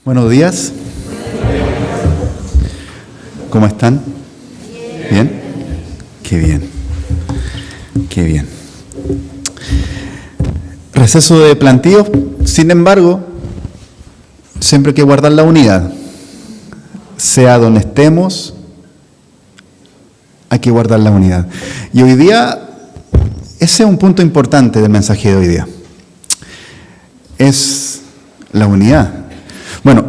Buenos días. ¿Cómo están? ¿Bien? Qué bien. Qué bien. Receso de plantíos, sin embargo, siempre hay que guardar la unidad. Sea donde estemos, hay que guardar la unidad. Y hoy día, ese es un punto importante del mensaje de hoy día. Es la unidad. Bueno,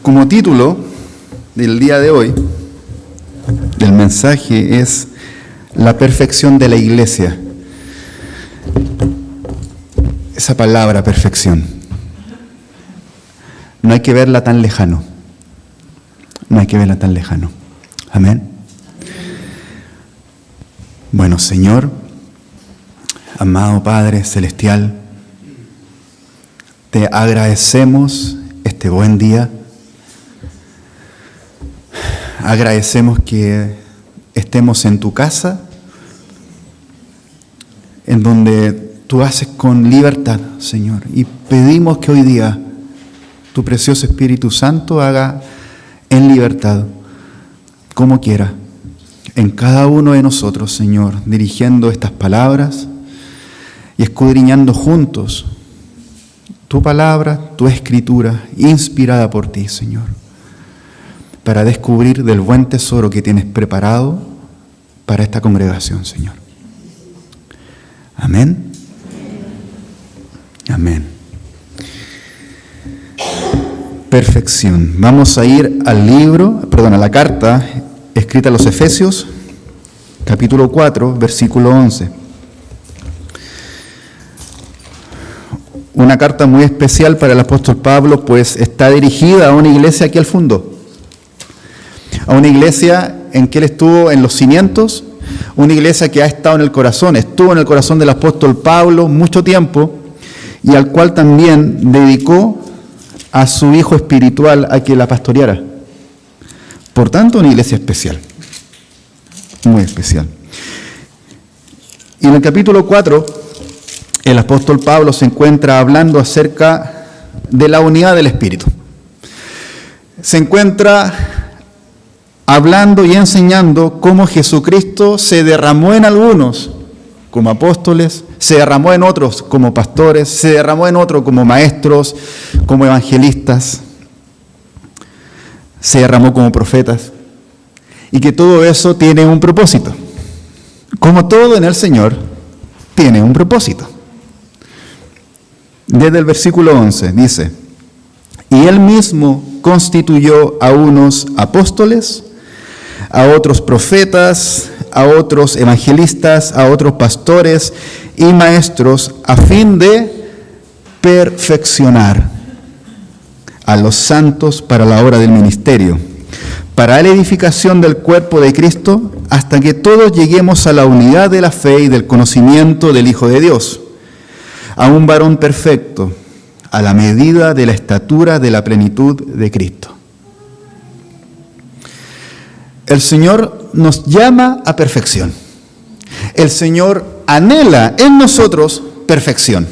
como título del día de hoy, del mensaje, es la perfección de la iglesia. Esa palabra, perfección, no hay que verla tan lejano. No hay que verla tan lejano. Amén. Bueno, Señor, amado Padre Celestial, te agradecemos este buen día. Agradecemos que estemos en tu casa, en donde tú haces con libertad, Señor. Y pedimos que hoy día tu precioso Espíritu Santo haga en libertad, como quiera, en cada uno de nosotros, Señor, dirigiendo estas palabras y escudriñando juntos tu palabra, tu escritura, inspirada por ti, Señor, para descubrir del buen tesoro que tienes preparado para esta congregación, Señor. Amén. Amén. Perfección. Vamos a ir a la carta escrita a los Efesios, capítulo 4, versículo 11. Una carta muy especial para el apóstol Pablo, pues está dirigida a una iglesia que él fundó. A una iglesia en que él estuvo en los cimientos, una iglesia que ha estado en el corazón, estuvo en el corazón del apóstol Pablo mucho tiempo, y al cual también dedicó a su hijo espiritual a que la pastoreara. Por tanto, una iglesia especial, muy especial. Y en el capítulo 4, el apóstol Pablo se encuentra hablando acerca de la unidad del Espíritu. Se encuentra hablando y enseñando cómo Jesucristo se derramó en algunos como apóstoles, se derramó en otros como pastores, se derramó en otros como maestros, como evangelistas, se derramó como profetas, y que todo eso tiene un propósito. Como todo en el Señor, tiene un propósito. Desde el versículo 11 dice: y él mismo constituyó a unos apóstoles, a otros profetas, a otros evangelistas, a otros pastores y maestros, a fin de perfeccionar a los santos para la obra del ministerio, para la edificación del cuerpo de Cristo, hasta que todos lleguemos a la unidad de la fe y del conocimiento del Hijo de Dios, a un varón perfecto, a la medida de la estatura de la plenitud de Cristo. El Señor nos llama a perfección. El Señor anhela en nosotros perfección.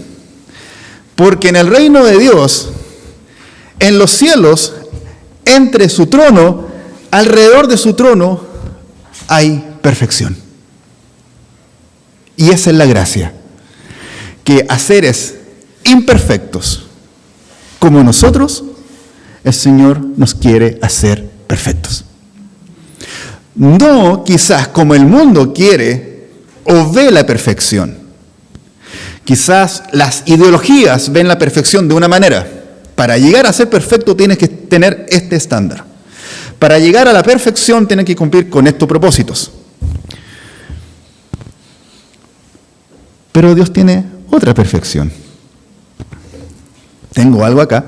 Porque en el reino de Dios, en los cielos, entre su trono, alrededor de su trono, hay perfección. Y esa es la gracia. Que a seres imperfectos como nosotros, el Señor nos quiere hacer perfectos. No quizás como el mundo quiere o ve la perfección. Quizás las ideologías ven la perfección de una manera. Para llegar a ser perfecto tienes que tener este estándar. Para llegar a la perfección tienes que cumplir con estos propósitos. Pero Dios tiene otra perfección. Tengo algo acá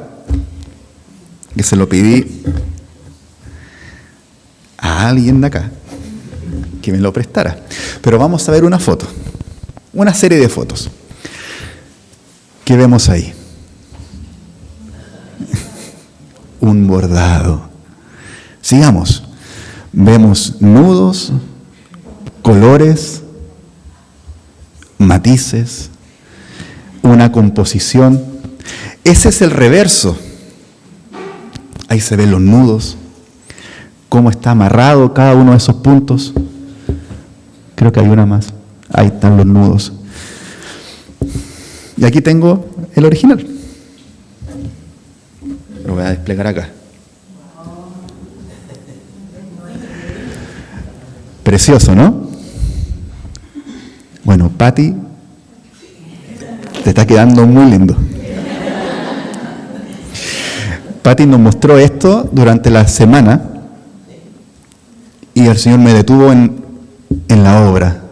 que se lo pedí a alguien de acá que me lo prestara. Pero vamos a ver una foto, una serie de fotos que vemos ahí. Un bordado. Sigamos. Vemos nudos, colores, matices, una composición. Ese es el reverso Ahí se ven los nudos, cómo está amarrado cada uno de esos puntos. Creo que hay una más. Ahí están los nudos. Y aquí tengo el original. Lo voy a desplegar acá. Precioso, ¿no? Bueno, Patti, te está quedando muy lindo. Patti nos mostró esto durante la semana y el Señor me detuvo en la obra,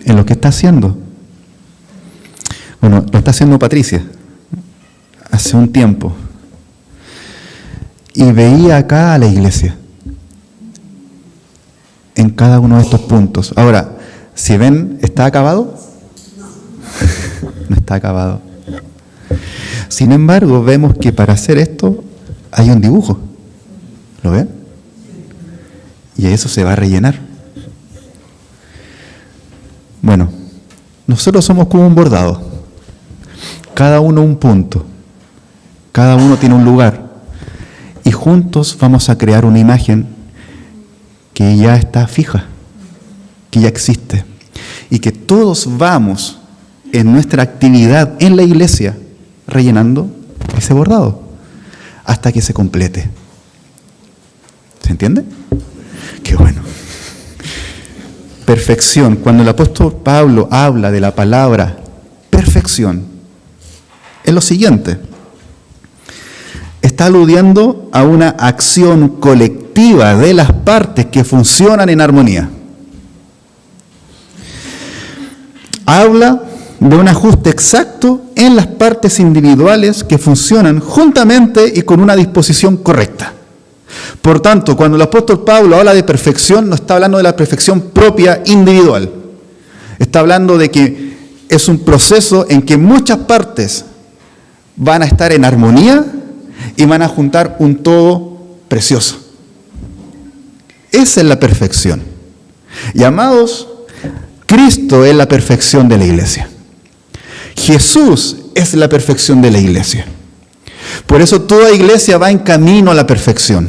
en lo que está haciendo. Bueno, lo está haciendo Patricia hace un tiempo. Y veía acá a la iglesia en cada uno de estos puntos. Ahora, si ven, ¿está acabado? No está acabado. Sin embargo, vemos que para hacer esto hay un dibujo. ¿Lo ven? Y eso se va a rellenar. Bueno, nosotros somos como un bordado. Cada uno un punto. Cada uno tiene un lugar. Y juntos vamos a crear una imagen que ya está fija, que ya existe. Y que todos vamos en nuestra actividad en la iglesia rellenando ese bordado hasta que se complete. ¿Se entiende? Qué bueno. Perfección. Cuando el apóstol Pablo habla de la palabra perfección, es lo siguiente. Está aludiendo a una acción colectiva de las partes que funcionan en armonía. Habla de un ajuste exacto en las partes individuales que funcionan juntamente y con una disposición correcta. Por tanto, cuando el apóstol Pablo habla de perfección, no está hablando de la perfección propia individual. Está hablando de que es un proceso en que muchas partes van a estar en armonía y van a juntar un todo precioso. Esa es la perfección. Y amados, Cristo es la perfección de la iglesia. Jesús es la perfección de la iglesia. Por eso toda iglesia va en camino a la perfección.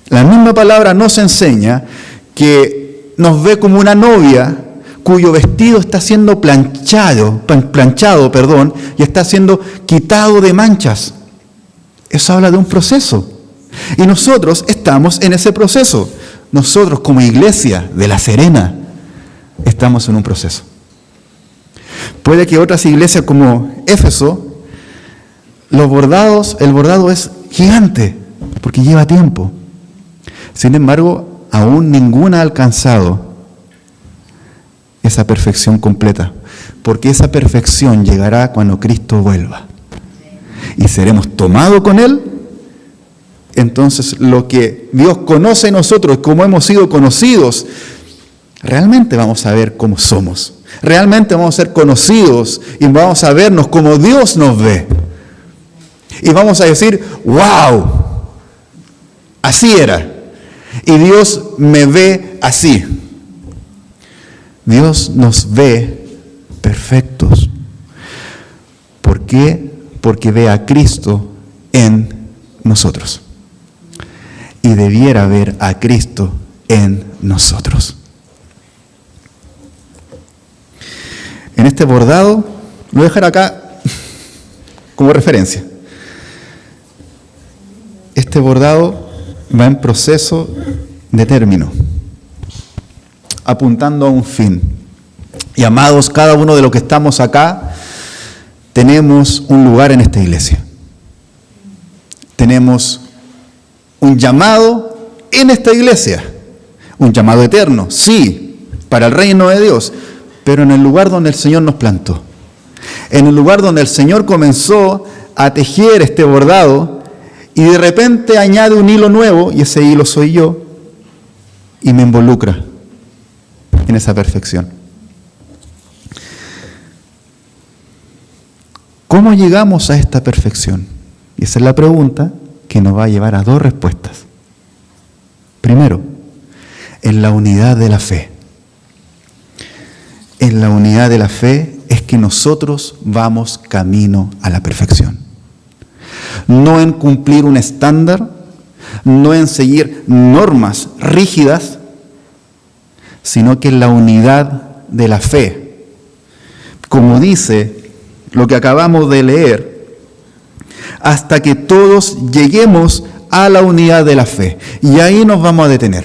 La misma palabra nos enseña que nos ve como una novia cuyo vestido está siendo planchado, y está siendo quitado de manchas. Eso habla de un proceso. Y nosotros estamos en ese proceso. Nosotros como iglesia de La Serena estamos en un proceso. Puede que otras iglesias como Éfeso, el bordado es gigante, porque lleva tiempo. Sin embargo, aún ninguna ha alcanzado esa perfección completa, porque esa perfección llegará cuando Cristo vuelva. Y seremos tomados con Él. Entonces, lo que Dios conoce en nosotros, como hemos sido conocidos, realmente vamos a ver cómo somos. Realmente vamos a ser conocidos y vamos a vernos como Dios nos ve. Y vamos a decir, ¡wow! Así era. Y Dios me ve así. Dios nos ve perfectos. ¿Por qué? Porque ve a Cristo en nosotros. Y debiera ver a Cristo en nosotros. En este bordado, lo voy a dejar acá como referencia. Este bordado va en proceso de término, apuntando a un fin. Y amados, cada uno de los que estamos acá, tenemos un lugar en esta iglesia. Tenemos un llamado en esta iglesia. Un llamado eterno, sí, para el reino de Dios, pero en el lugar donde el Señor nos plantó. En el lugar donde el Señor comenzó a tejer este bordado y de repente añade un hilo nuevo, y ese hilo soy yo, y me involucra en esa perfección. ¿Cómo llegamos a esta perfección? Y esa es la pregunta que nos va a llevar a dos respuestas. Primero, en la unidad de la fe. En la unidad de la fe es que nosotros vamos camino a la perfección. no en cumplir un estándar, no en seguir normas rígidas, sino que en la unidad de la fe. Como dice lo que acabamos de leer, hasta que todos lleguemos a la unidad de la fe. Y ahí nos vamos a detener.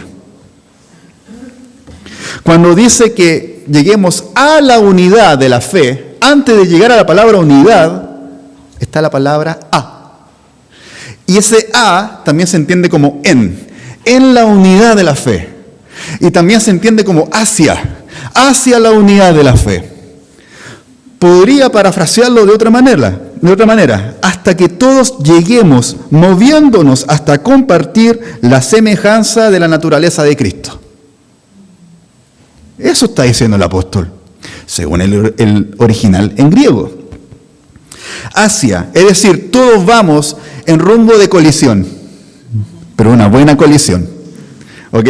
Cuando dice que lleguemos a la unidad de la fe, antes de llegar a la palabra unidad, está la palabra a. Y ese a también se entiende como en la unidad de la fe. Y también se entiende como hacia la unidad de la fe. Podría parafrasearlo de otra manera, hasta que todos lleguemos moviéndonos hasta compartir la semejanza de la naturaleza de Cristo. Eso está diciendo el apóstol, según el original en griego. Hacia, es decir, todos vamos en rumbo de colisión, pero una buena colisión. ¿Ok?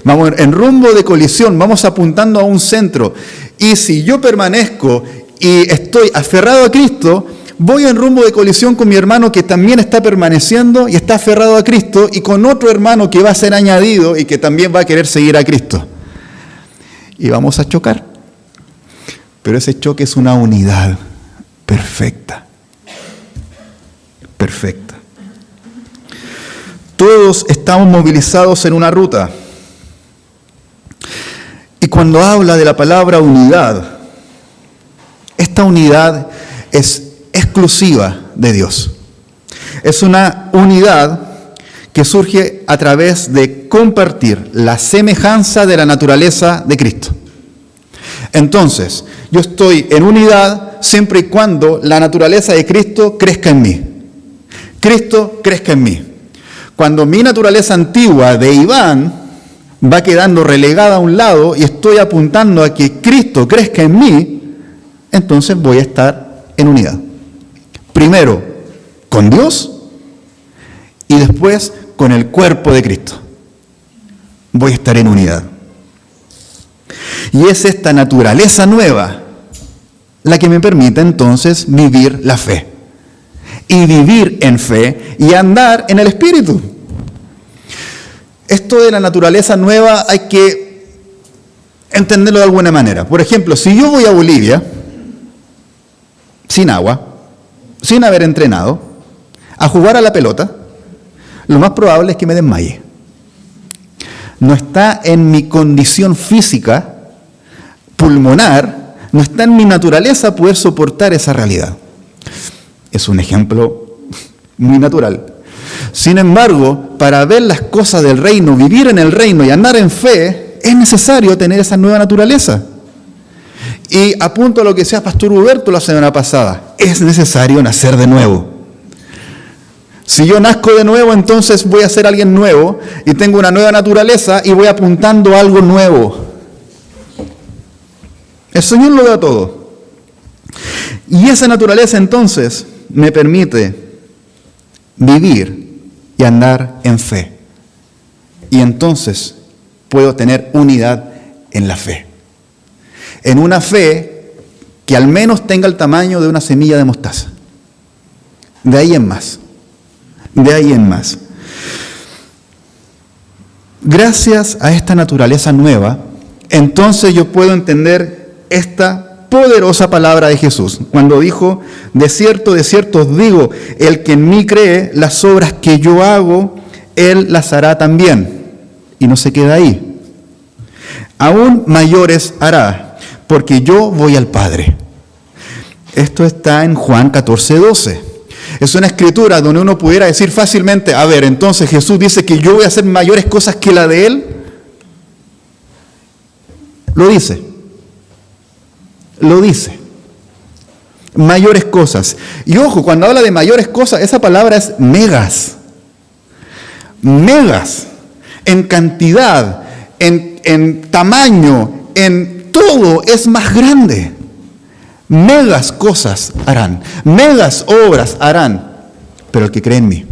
Vamos en rumbo de colisión, vamos apuntando a un centro. Y si yo permanezco y estoy aferrado a Cristo, voy en rumbo de colisión con mi hermano que también está permaneciendo y está aferrado a Cristo, y con otro hermano que va a ser añadido y que también va a querer seguir a Cristo. Y vamos a chocar. Pero ese choque es una unidad perfecta. Perfecta. Todos estamos movilizados en una ruta. Y cuando habla de la palabra unidad, esta unidad es exclusiva de Dios. Es una unidad que surge a través de compartir la semejanza de la naturaleza de Cristo. Entonces, yo estoy en unidad siempre y cuando la naturaleza de Cristo crezca en mí. Cristo crezca en mí. Cuando mi naturaleza antigua de Iván va quedando relegada a un lado y estoy apuntando a que Cristo crezca en mí, entonces voy a estar en unidad. Primero con Dios y después con el cuerpo de Cristo. Voy a estar en unidad. Y es esta naturaleza nueva la que me permite entonces vivir la fe. Y vivir en fe y andar en el Espíritu. Esto de la naturaleza nueva hay que entenderlo de alguna manera. Por ejemplo, si yo voy a Bolivia, sin agua, sin haber entrenado, a jugar a la pelota, lo más probable es que me desmaye. No está en mi condición física, pulmonar, no está en mi naturaleza poder soportar esa realidad. Es un ejemplo muy natural. Sin embargo, para ver las cosas del reino, vivir en el reino y andar en fe, es necesario tener esa nueva naturaleza. Y apunto a lo que decía Pastor Huberto la semana pasada, es necesario nacer de nuevo. Si yo nazco de nuevo, entonces voy a ser alguien nuevo y tengo una nueva naturaleza y voy apuntando a algo nuevo. El Señor lo da todo. Y esa naturaleza entonces me permite vivir y andar en fe. Y entonces puedo tener unidad en la fe. En una fe que al menos tenga el tamaño de una semilla de mostaza. De ahí en más. De ahí en más. Gracias a esta naturaleza nueva, entonces yo puedo entender esta poderosa palabra de Jesús, cuando dijo, de cierto os digo, el que en mí cree, las obras que yo hago, él las hará también. Y no se queda ahí. Aún mayores hará, porque yo voy al Padre. Esto está en Juan 14:12. Es una escritura donde uno pudiera decir fácilmente, a ver, entonces Jesús dice que yo voy a hacer mayores cosas que la de él. Lo dice. Lo dice. Mayores cosas. Y ojo, cuando habla de mayores cosas, esa palabra es megas. Megas. En cantidad, en tamaño, en todo es más grande. Megas cosas harán. Megas obras harán. Pero el que cree en mí.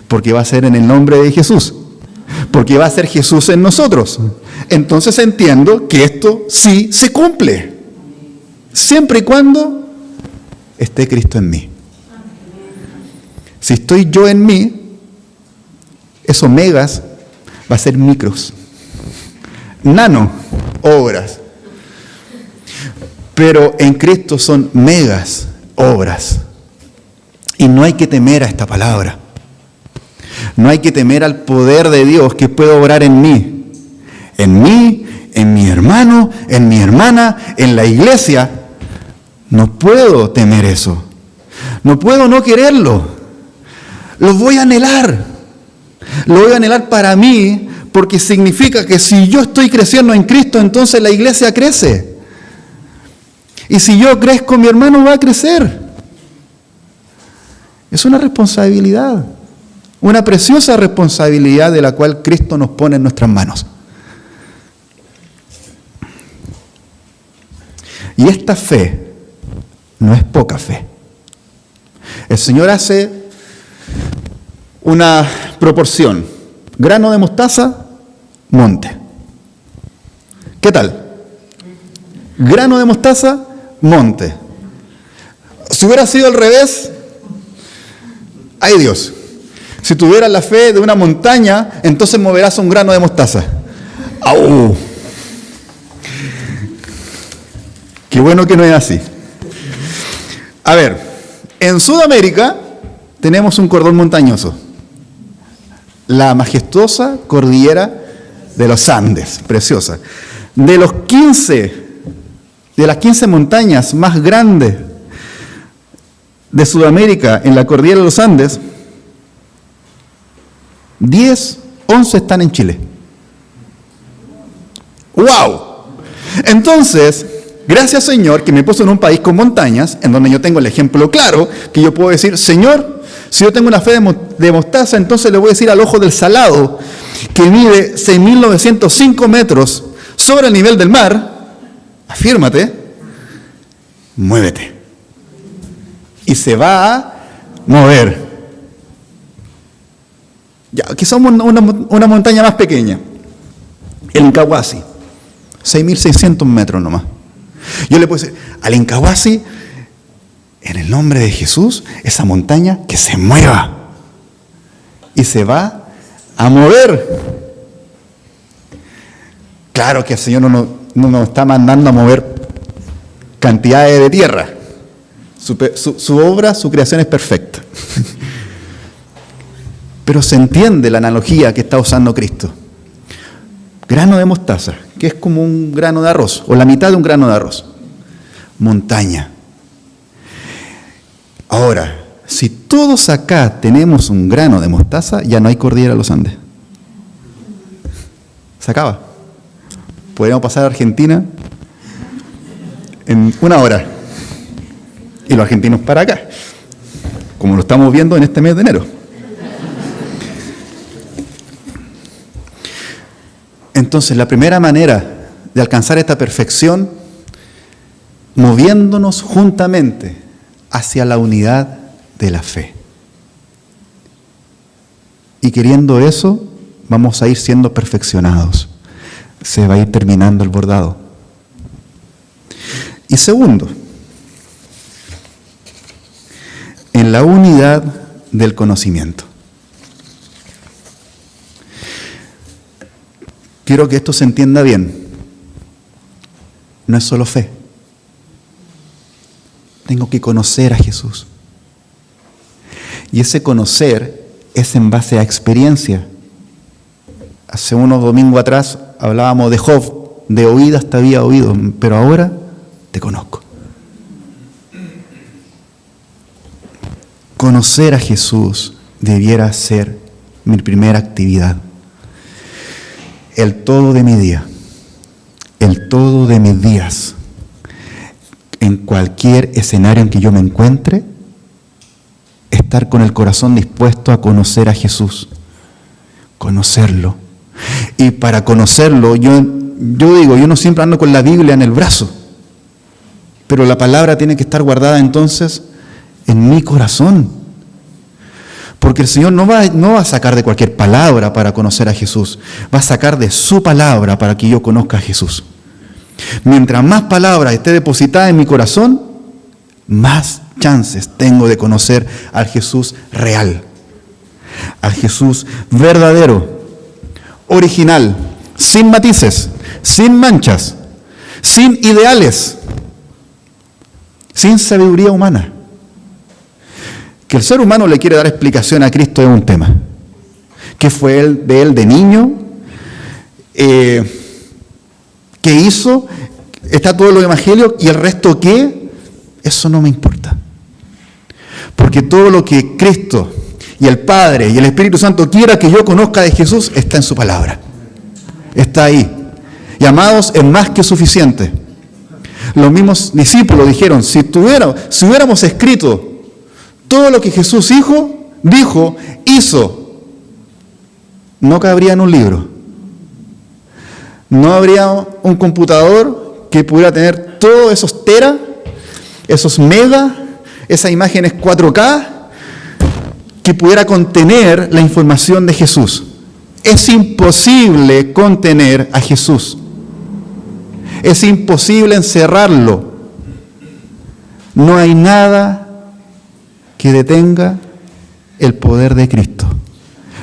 Porque va a ser en el nombre de Jesús. Porque va a ser Jesús en nosotros. Entonces entiendo que esto sí se cumple. Siempre y cuando esté Cristo en mí. Si estoy yo en mí, esos megas va a ser micros, nano, obras. Pero en Cristo son megas, obras. Y no hay que temer a esta palabra. No hay que temer al poder de Dios que puede obrar en mí, en mi hermano, en mi hermana, en la iglesia. No puedo temer eso. No puedo no quererlo. Lo voy a anhelar. Lo voy a anhelar para mí, porque significa que si yo estoy creciendo en Cristo, entonces la iglesia crece. Y si yo crezco, mi hermano va a crecer. Es una responsabilidad, una preciosa responsabilidad de la cual Cristo nos pone en nuestras manos. Y esta fe no es poca fe. El Señor hace una proporción: grano de mostaza, monte. ¿Qué tal? Grano de mostaza, monte. Si hubiera sido al revés, ¡ay Dios! Si tuvieras la fe de una montaña, entonces moverás un grano de mostaza. ¡Au! Qué bueno que no es así. A ver, en Sudamérica tenemos un cordón montañoso. La majestuosa cordillera de los Andes, preciosa. De las 15 montañas más grandes de Sudamérica en la cordillera de los Andes, 11 están en Chile. ¡Wow! Entonces, gracias Señor que me puso en un país con montañas, en donde yo tengo el ejemplo claro, que yo puedo decir: Señor, si yo tengo una fe de mostaza, entonces le voy a decir al ojo del Salado, que mide 6.905 metros sobre el nivel del mar, afírmate, muévete. Y se va a mover. Ya, aquí somos una montaña más pequeña, el Incahuasi, 6.600 metros nomás. Yo le puedo decir al Incahuasi, en el nombre de Jesús, esa montaña que se mueva. Y se va a mover. Claro que el Señor no nos está mandando a mover cantidades de tierra. Su obra, su creación es perfecta. Pero se entiende la analogía que está usando Cristo. Grano de mostaza, que es como un grano de arroz, o la mitad de un grano de arroz. Montaña. Ahora, si todos acá tenemos un grano de mostaza, ya no hay cordillera de los Andes. Se acaba. Podríamos pasar a Argentina en 1 hora. Y los argentinos para acá, como lo estamos viendo en este mes de enero. Entonces, la primera manera de alcanzar esta perfección, moviéndonos juntamente hacia la unidad de la fe. Y queriendo eso, vamos a ir siendo perfeccionados. Se va a ir terminando el bordado. Y segundo, en la unidad del conocimiento. Quiero que esto se entienda bien. No es solo fe. Tengo que conocer a Jesús. Y ese conocer es en base a experiencia. Hace unos domingos atrás hablábamos de Job, de oídas te había oído, pero ahora te conozco. Conocer a Jesús debiera ser mi primera actividad. El todo de mi día, el todo de mis días, en cualquier escenario en que yo me encuentre, estar con el corazón dispuesto a conocer a Jesús, conocerlo. Y para conocerlo, yo digo, yo no siempre ando con la Biblia en el brazo, pero la palabra tiene que estar guardada entonces en mi corazón. Porque el Señor no va a sacar de cualquier palabra para conocer a Jesús. Va a sacar de su palabra para que yo conozca a Jesús. Mientras más palabra esté depositada en mi corazón, más chances tengo de conocer al Jesús real. al Jesús verdadero, original, sin matices, sin manchas, sin ideales, sin sabiduría humana. Que el ser humano le quiere dar explicación a Cristo es un tema. ¿Qué fue de él de niño? ¿Qué hizo? Está todo lo evangelio y el resto ¿qué? Eso no me importa. Porque todo lo que Cristo y el Padre y el Espíritu Santo quiera que yo conozca de Jesús está en su palabra. Está ahí. Y amados, es más que suficiente. Los mismos discípulos dijeron, si hubiéramos escrito todo lo que Jesús dijo, hizo, no cabría en un libro. No habría un computador que pudiera tener todos esos teras, esos megas, esas imágenes 4K, que pudiera contener la información de Jesús. Es imposible contener a Jesús. Es imposible encerrarlo. No hay nada que detenga el poder de Cristo.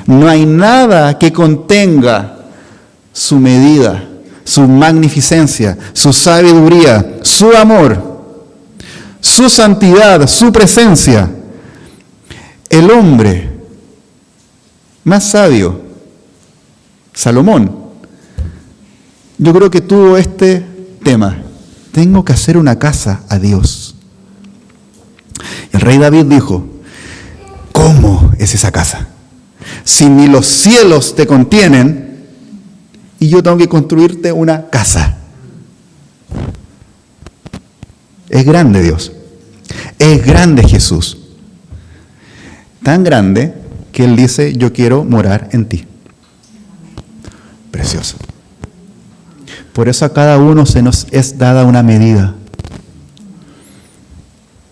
No hay nada que contenga su medida, su magnificencia, su sabiduría, su amor, su santidad, su presencia. El hombre más sabio, Salomón, yo creo que tuvo este tema: tengo que hacer una casa a Dios. El rey David dijo, ¿cómo es esa casa? Si ni los cielos te contienen y yo tengo que construirte una casa. Es grande Dios. Es grande Jesús. Tan grande que Él dice, yo quiero morar en ti. Precioso. Por eso a cada uno se nos es dada una medida.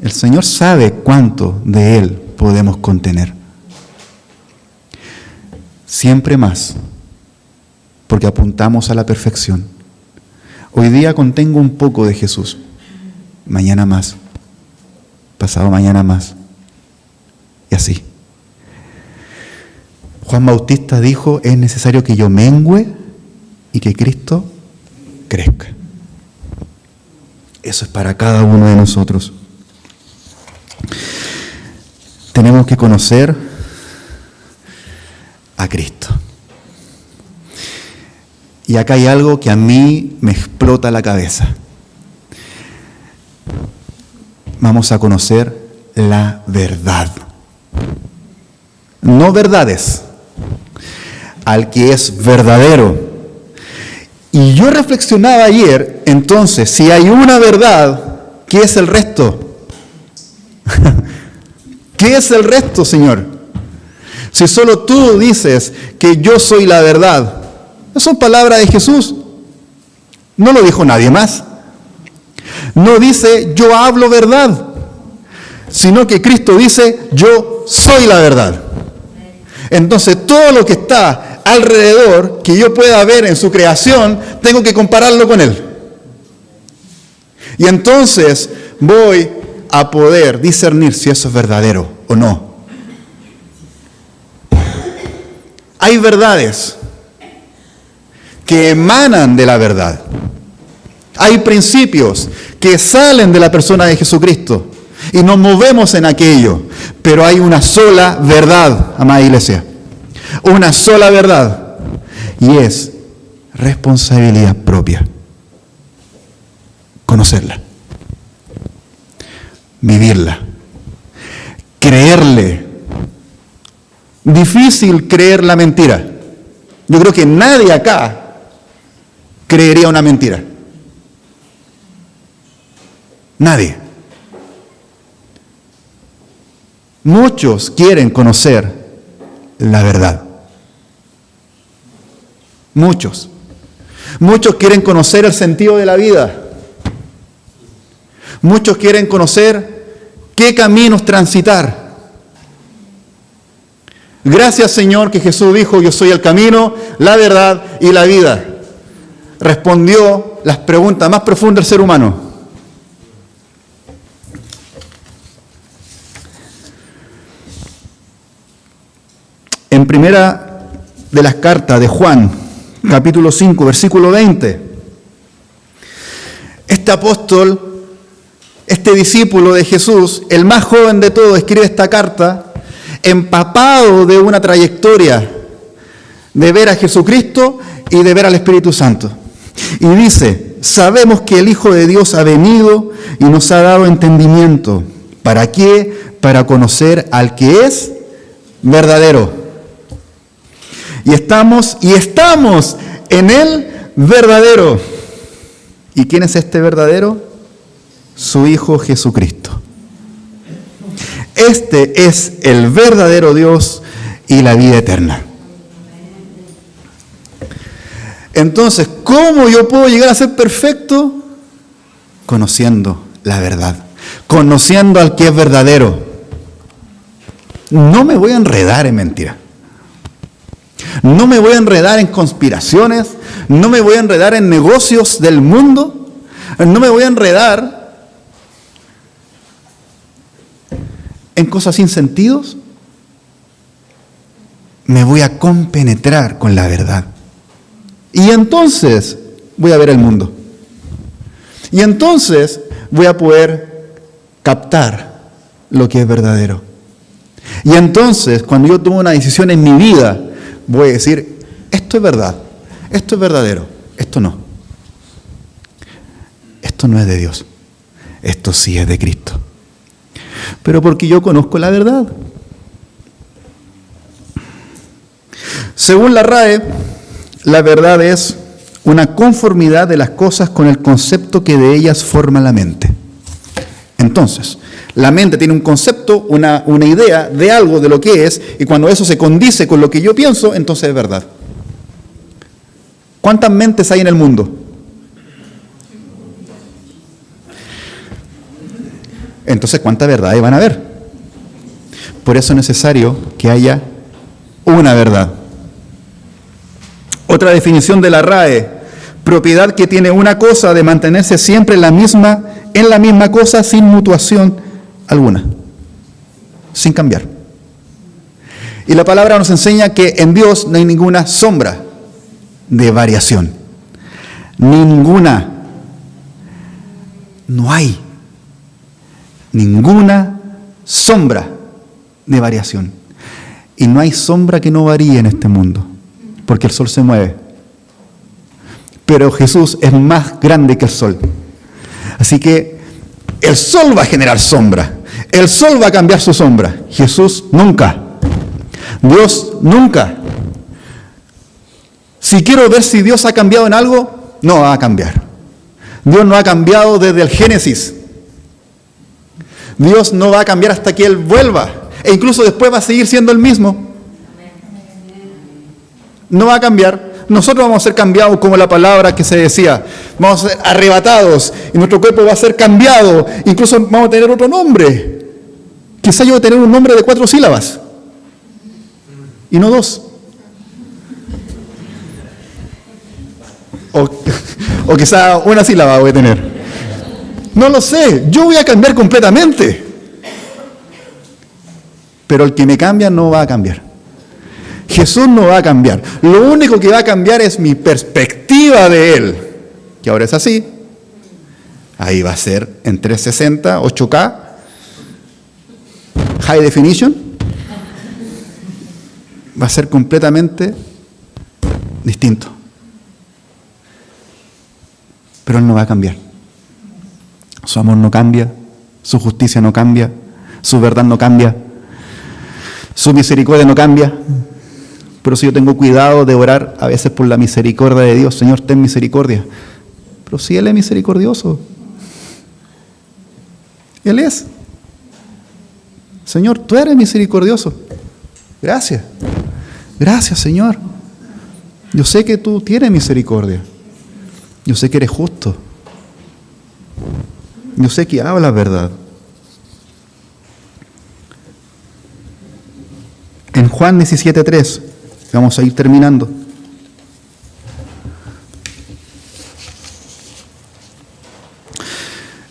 El Señor sabe cuánto de Él podemos contener. Siempre más, porque apuntamos a la perfección. Hoy día contengo un poco de Jesús, mañana más, pasado mañana más, y así. Juan Bautista dijo, es necesario que yo mengüe y que Cristo crezca. Eso es para cada uno de nosotros. Tenemos que conocer a Cristo. Y acá hay algo que a mí me explota la cabeza. Vamos a conocer la verdad. No verdades, al que es verdadero. Y yo reflexionaba ayer, entonces, si hay una verdad, ¿qué es el resto? ¿Qué es el resto, Señor? Si solo tú dices que yo soy la verdad, eso son palabras de Jesús. No lo dijo nadie más. No dice yo hablo verdad, sino que Cristo dice yo soy la verdad. Entonces todo lo que está alrededor que yo pueda ver en su creación, tengo que compararlo con Él. Y entonces voy a poder discernir si eso es verdadero o no. Hay verdades que emanan de la verdad. Hay principios que salen de la persona de Jesucristo y nos movemos en aquello. Pero hay una sola verdad, amada iglesia. Una sola verdad. Y es responsabilidad propia. Conocerla. Vivirla. Creerle. Difícil creer la mentira. Yo creo que nadie acá creería una mentira. Nadie. Muchos quieren conocer la verdad. Muchos. Muchos quieren conocer el sentido de la vida. Muchos quieren conocer qué caminos transitar. Gracias, Señor, que Jesús dijo, yo soy el camino, la verdad y la vida. Respondió las preguntas más profundas del ser humano. En En primera de las cartas de Juan, capítulo 5, versículo 20, este apóstol, este discípulo de Jesús, el más joven de todos, escribe esta carta empapado de una trayectoria de ver a Jesucristo y de ver al Espíritu Santo. Y dice: sabemos que el Hijo de Dios ha venido y nos ha dado entendimiento. ¿Para qué? Para conocer al que es verdadero. Y estamos en el verdadero. ¿Y quién es este verdadero? Su Hijo Jesucristo. Este es el verdadero Dios y la vida eterna. Entonces, ¿cómo yo puedo llegar a ser perfecto? Conociendo la verdad, conociendo al que es verdadero. No me voy a enredar en mentiras. No me voy a enredar en conspiraciones, no me voy a enredar en negocios del mundo, no me voy a enredar en cosas sin sentidos. Me voy a compenetrar con la verdad. Y entonces voy a ver el mundo. Y entonces voy a poder captar lo que es verdadero. Y entonces, cuando yo tomo una decisión en mi vida, voy a decir: esto es verdad, esto es verdadero, esto no. Esto no es de Dios, esto sí es de Cristo. Pero porque yo conozco la verdad. Según la RAE, la verdad es una conformidad de las cosas con el concepto que de ellas forma la mente. Entonces, la mente tiene un concepto, una idea de algo, de lo que es, y cuando eso se condice con lo que yo pienso, entonces es verdad. ¿Cuántas mentes hay en el mundo? Entonces, ¿cuántas verdades van a haber? Por eso es necesario que haya una verdad. Otra definición de la RAE: propiedad que tiene una cosa de mantenerse siempre en la misma cosa sin mutuación alguna, sin cambiar. Y la palabra nos enseña que en Dios no hay ninguna sombra de variación. Ninguna. No hay ninguna sombra de variación. Y no hay sombra que no varíe en este mundo, porque el sol se mueve. Pero Jesús es más grande que el sol. Así que el sol va a generar sombra. El sol va a cambiar su sombra. Jesús nunca. Dios nunca. Si quiero ver si Dios ha cambiado en algo, no va a cambiar. Dios no ha cambiado desde el Génesis. Dios no va a cambiar hasta que Él vuelva. E incluso después va a seguir siendo el mismo. No va a cambiar. Nosotros vamos a ser cambiados, como la palabra que se decía. Vamos a ser arrebatados y nuestro cuerpo va a ser cambiado. Incluso vamos a tener otro nombre. Quizá yo voy a tener un nombre de 4 sílabas y no 2. O quizá una sílaba voy a tener. No lo sé. Yo voy a cambiar completamente. Pero el que me cambia no va a cambiar. Jesús no va a cambiar. Lo único que va a cambiar es mi perspectiva de Él, que ahora es así. Ahí va a ser en 360, 8K, High Definition. Va a ser completamente distinto. Pero Él no va a cambiar. Su amor no cambia, su justicia no cambia, su verdad no cambia, su misericordia no cambia. Pero si yo tengo cuidado de orar a veces por la misericordia de Dios: Señor, ten misericordia. Pero si Él es misericordioso, Él es. Señor, tú eres misericordioso. Gracias. Gracias, Señor. Yo sé que tú tienes misericordia. Yo sé que eres justo. Yo sé que hablas verdad. En Juan 17:3, vamos a ir terminando.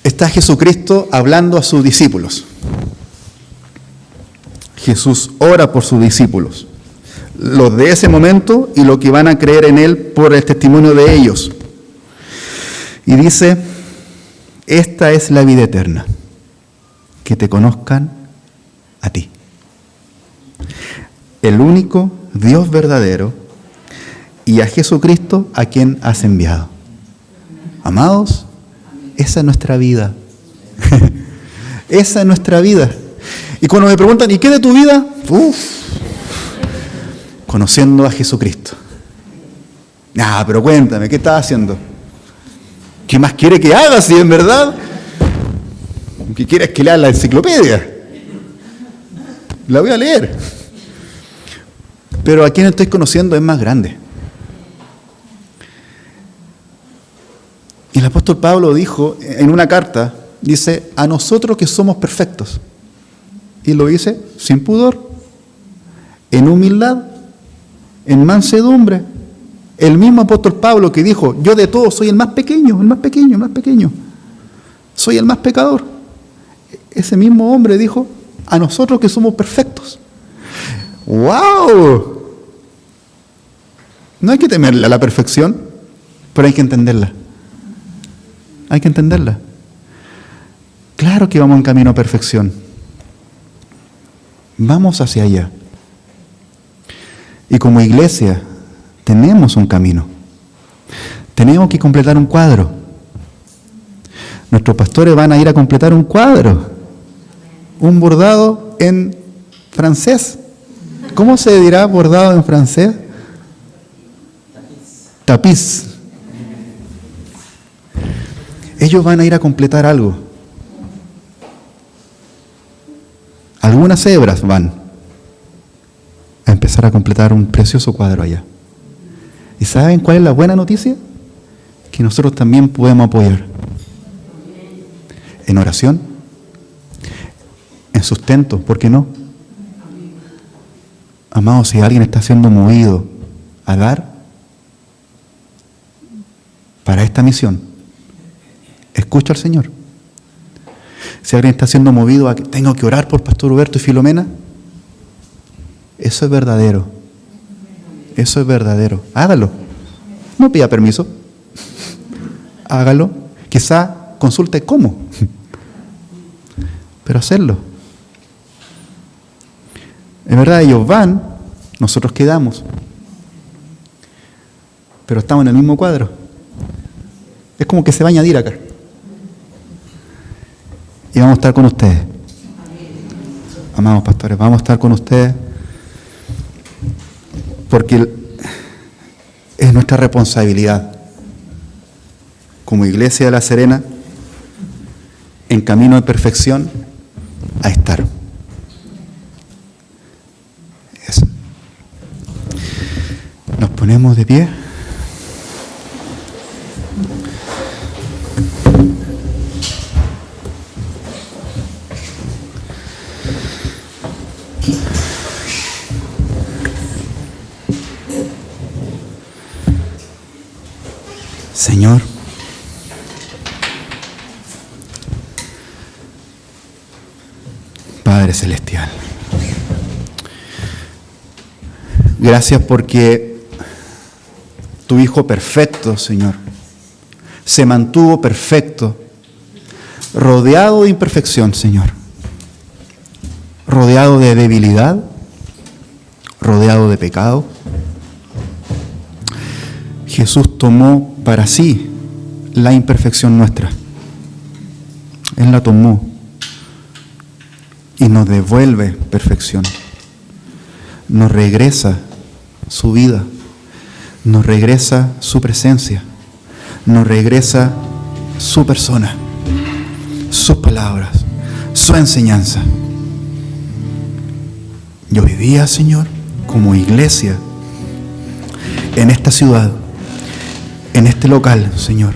Está Jesucristo hablando a sus discípulos. Jesús ora por sus discípulos. los de ese momento y los que van a creer en Él por el testimonio de ellos. Y dice, esta es la vida eterna, que te conozcan a ti, el único Dios verdadero, y a Jesucristo a quien has enviado. Amados, esa es nuestra vida. Esa es nuestra vida. Y cuando me preguntan, ¿y qué de tu vida? Conociendo a Jesucristo. Pero cuéntame, ¿qué estás haciendo? ¿Qué más quiere que haga si en verdad? ¿Qué quieres que lea la enciclopedia? La voy a leer. Pero a quien estoy conociendo es más grande. Y el apóstol Pablo dijo en una carta, dice, a nosotros que somos perfectos. Y lo dice sin pudor, en humildad, en mansedumbre. El mismo apóstol Pablo que dijo, yo de todos soy el más pequeño, el más pequeño, el más pequeño. Soy el más pecador. Ese mismo hombre dijo, a nosotros que somos perfectos. ¡Wow! No hay que temerle a la perfección, pero hay que entenderla. Hay que entenderla. Claro que vamos en camino a perfección. Vamos hacia allá. Y como iglesia tenemos un camino. Tenemos que completar un cuadro. Nuestros pastores van a ir a completar un cuadro. Un bordado en francés. ¿Cómo se dirá bordado en francés? Tapiz. Ellos van a ir a completar algo. Algunas hebras van a empezar a completar un precioso cuadro allá. ¿Y saben cuál es la buena noticia? Que nosotros también podemos apoyar. En oración, en sustento, ¿por qué no? Amados, si alguien está siendo movido a dar para esta misión, escucha al Señor. Si alguien está siendo movido a que tengo que orar por Pastor Huberto y Filomena, eso es verdadero. Eso es verdadero. Hágalo. No pida permiso. Hágalo. Quizá consulte cómo. Pero hacerlo. En verdad ellos van, nosotros quedamos. Pero estamos en el mismo cuadro. Es como que se va a añadir acá. Y vamos a estar con ustedes. Amados pastores, vamos a estar con ustedes porque es nuestra responsabilidad como Iglesia de La Serena, en camino de perfección, a estar. Eso. Nos ponemos de pie. Señor, Padre Celestial, gracias porque tu Hijo perfecto, Señor, se mantuvo perfecto, rodeado de imperfección, Señor, rodeado de debilidad, rodeado de pecado. Jesús tomó para sí la imperfección nuestra. Él la tomó y nos devuelve perfección. Nos regresa su vida, nos regresa su presencia, nos regresa su persona, sus palabras, su enseñanza. Y hoy día, Señor, como iglesia, en esta ciudad, en este local, Señor,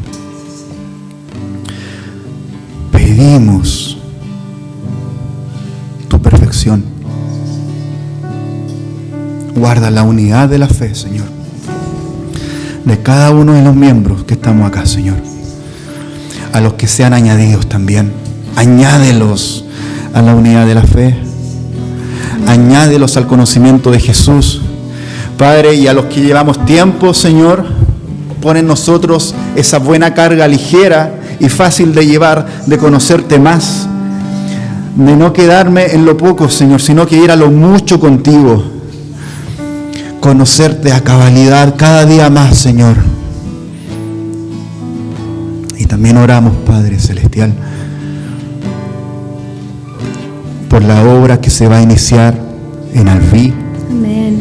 pedimos tu perfección. Guarda la unidad de la fe, Señor, de cada uno de los miembros que estamos acá, Señor. A los que sean añadidos también, añádelos a la unidad de la fe, añádelos al conocimiento de Jesús, Padre, y a los que llevamos tiempo, Señor, pon en nosotros esa buena carga ligera y fácil de llevar, de conocerte más, de no quedarme en lo poco, Señor, sino que ir a lo mucho contigo, conocerte a cabalidad cada día más, Señor. Y también oramos, Padre Celestial, por la obra que se va a iniciar en Alví. Amén.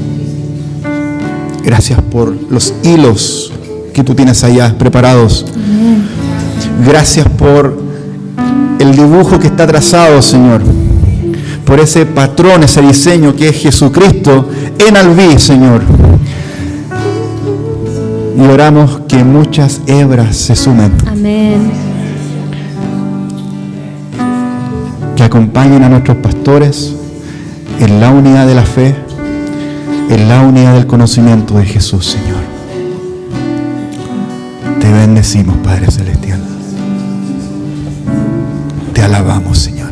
Gracias por los hilos que tú tienes allá preparados. Amén. Gracias por el dibujo que está trazado, Señor. Por ese patrón, ese diseño que es Jesucristo en Alví, Señor. Y oramos que muchas hebras se sumen. Amén. Que acompañen a nuestros pastores en la unidad de la fe, en la unidad del conocimiento de Jesús, Señor. Te bendecimos, Padre Celestial. Te alabamos, Señor.